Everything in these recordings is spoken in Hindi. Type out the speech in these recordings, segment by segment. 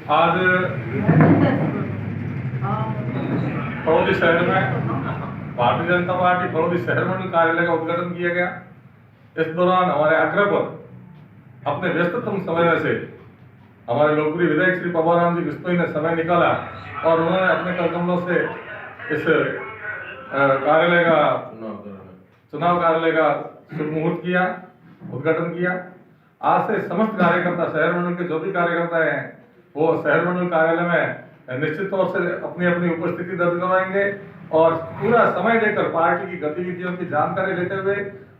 आज फरौदी शहर में भारतीय जनता पार्टी फरौदी शहर मंडल कार्यालय का उद्घाटन किया गया। इस दौरान हमारे आग्रह पर अपने व्यस्ततम समय में से हमारे लोकप्रिय विधायक श्री पवाराम जी बिश्नोई ने समय निकाला और उन्होंने अपने करकमलों से इस कार्यालय का चुनाव कार्यालय का शुभ मुहूर्त किया, उद्घाटन किया। आज से समस्त कार्यकर्ता, शहर मंडल के जो भी कार्यकर्ता हैं वो शहर मंडल कार्यालय में निश्चित तौर से अपनी अपनी उपस्थिति दर्ज करवाएंगे और पूरा समय देकर पार्टी की गतिविधियों की जानकारी लेते हुए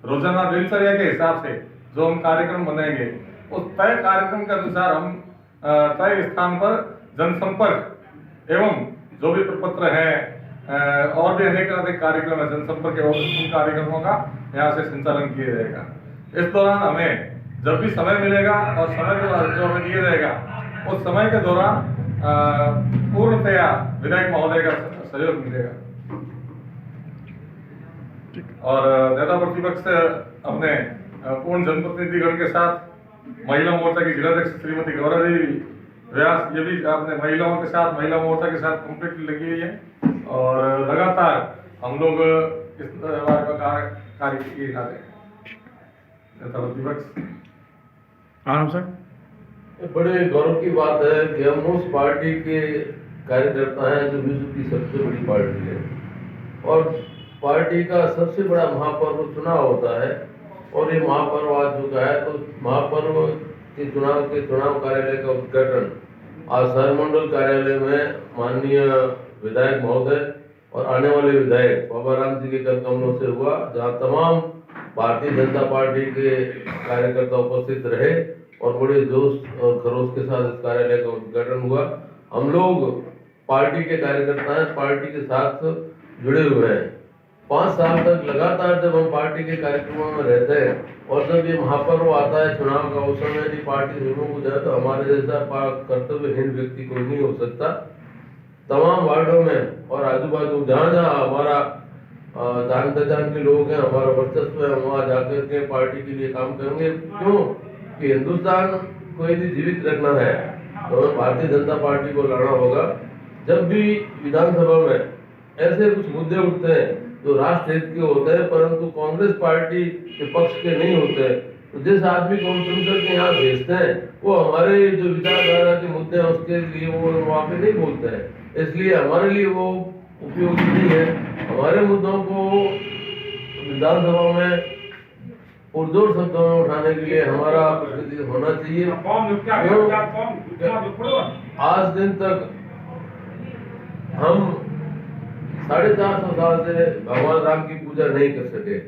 रोजाना दिनचर्या के हिसाब से जो हम कार्यक्रम बनाएंगे उस तय कार्यक्रम के अनुसार हम तय स्थान पर जनसंपर्क एवं जो भी प्रपत्र है और भी अनेक अधिक कार्यक्रम है जनसंपर्क एवं उन कार्यक्रमों का यहाँ से संचालन किया जाएगा। इस दौरान हमें जब भी समय मिलेगा और समय के बाद जो हमें दिया जाएगा उस समय के दौरान पूर्णतया विधायक महोदय का सहयोग मिलेगा और नेता प्रतिपक्ष अपने पूर्ण जनप्रतिनिधिगण के साथ महिला मोर्चा की जिलाध्यक्ष श्रीमती गौरा देवी व्यास ये भी अपने महिलाओं के साथ, महिला मोर्चा के साथ कंप्लीटली लगी हुई है और लगातार हम लोग इस कार्य किए जा रहे हैं। नेता प्रतिपक्ष आराम सर। बड़े गौरव की बात है कि हम उस पार्टी के कार्यकर्ता हैं जो विश्व की सबसे बड़ी पार्टी है और पार्टी का सबसे बड़ा महापर्व चुनाव होता है और ये महापर्व आ चुका है। तो महापर्व के चुनाव कार्यालय का उद्घाटन आज शहर मंडल कार्यालय में माननीय विधायक महोदय और आने वाले विधायक पवाराम जी के करकमलों से हुआ, जहां तमाम भारतीय जनता पार्टी के कार्यकर्ता उपस्थित रहे और बड़े जोश और खरोश के साथ इस कार्यालय का उद्घाटन हुआ। हम लोग पार्टी के कार्यकर्ता हैं, पार्टी के साथ जुड़े हुए हैं। 5 साल तक लगातार जब हम पार्टी के कार्यक्रमों में रहते हैं और जब ये महापर्व आता है चुनाव का, उस समय यदि पार्टी रिमूव हो जाए तो हमारे जैसा कर्तव्यहीन व्यक्ति कोई नहीं हो सकता। तमाम वार्डों में और आजू बाजू जहाँ जहाँ हमारा जान पहचान के लोग हैं, हमारा वर्चस्व है, वहाँ जाकर के पार्टी के लिए काम करेंगे। क्यों कि हिंदुस्तान को यदि जीवित रखना है तो हमें भारतीय जनता पार्टी को लाना होगा। जब भी विधानसभा में ऐसे कुछ मुद्दे उठते हैं जो राष्ट्र हित के होते हैं परंतु कांग्रेस पार्टी के पक्ष के नहीं होते हैं, तो जिस आदमी को हम चुनकर के यहाँ भेजते हैं वो हमारे जो विचारधारा के मुद्दे हैं उसके लिए वो वहाँ पे नहीं बोलते हैं, इसलिए हमारे लिए वो उपयोगी नहीं है। हमारे मुद्दों को विधानसभा में पुरजोर शब्दों में उठाने के लिए हमारा प्रतिनिधि होना चाहिए। आज दिन तक हम 450 साल से भगवान राम की पूजा नहीं कर सके।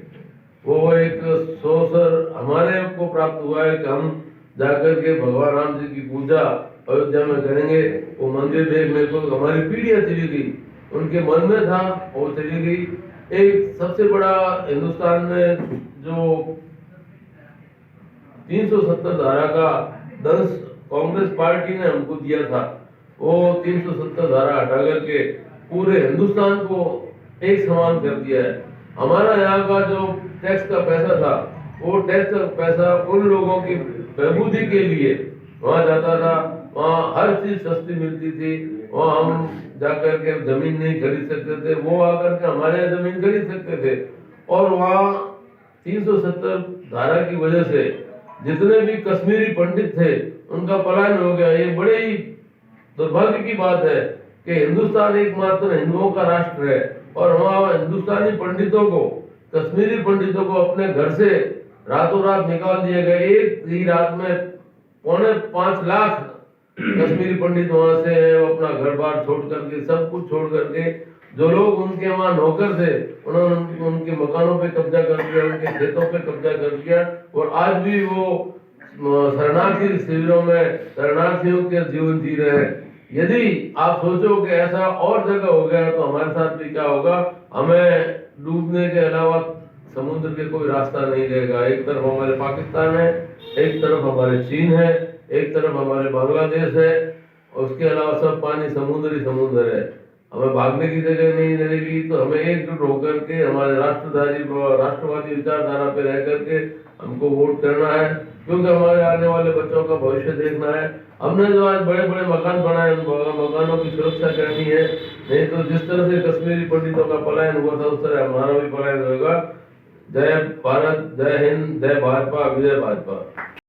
वो एक अवसर हमारे को प्राप्त हुआ है कि हम जाकर के भगवान राम जी की पूजा अयोध्या में करेंगे। वो मंदिर देखने को हमारी पीढ़ियां चली गई, उनके मन में था वो चली गई। एक सबसे बड़ा हिंदुस्तान में जो 370 धारा का दंश कांग्रेस पार्टी ने हमको दिया था, वो 370 धारा हटा करके पूरे हिंदुस्तान को एक समान कर दिया है। हमारा यहाँ का जो टैक्स का पैसा था वो टैक्स का पैसा उन लोगों की बहबूदी के लिए वहाँ जाता था, वहाँ हर चीज सस्ती मिलती थी, वहाँ हम जाकर के जमीन नहीं खरीद सकते थे, वो आकर के हमारे यहाँ जमीन खरीद सकते थे। और वहाँ 370 धारा की वजह से जितने भी कश्मीरी पंडित थे उनका पलायन हो गया। ये बड़े ही दुर्भाग्य की बात है कि हिंदुस्तान एकमात्र हिंदुओं का राष्ट्र है और वहाँ हिंदुस्तानी पंडितों को, कश्मीरी पंडितों को अपने घर से रातों रात निकाल दिए गए। एक ही रात में 4.25 लाख कश्मीरी पंडित वहां से अपना घर बार छोड़ करके, सब कुछ छोड़ करके, जो लोग उनके वहां नौकर थे उन्होंने उनके मकानों पे कब्जा कर लिया, उनके खेतों पे कब्जा कर लिया और आज भी वो शरणार्थी शिविरों में शरणार्थियों के जीवन जी रहे हैं। यदि आप सोचो कि ऐसा और जगह हो गया तो हमारे साथ भी क्या होगा। हमें डूबने के अलावा समुद्र के कोई रास्ता नहीं रहेगा। एक तरफ हमारे पाकिस्तान है, एक तरफ हमारे चीन है, एक तरफ हमारे बांग्लादेश है और उसके अलावा सब पानी समुद्र ही समुद्र है। हमें भागने की जगह नहीं मिलेगी, तो हमें एकजुट होकर के हमारे राष्ट्रवादी विचारधारा पे रह करके हमको वोट करना है, क्योंकि हमारे आने वाले बच्चों का भविष्य देखना है। हमने जो आज बड़े बड़े मकान बनाए, उन मकानों की सुरक्षा करनी है, नहीं तो जिस तरह से कश्मीरी पंडितों का पलायन हुआ था उस तरह हमारा भी पलायन होगा। जय भारत, जय हिंद, जय भाजपा, विजय भाजपा।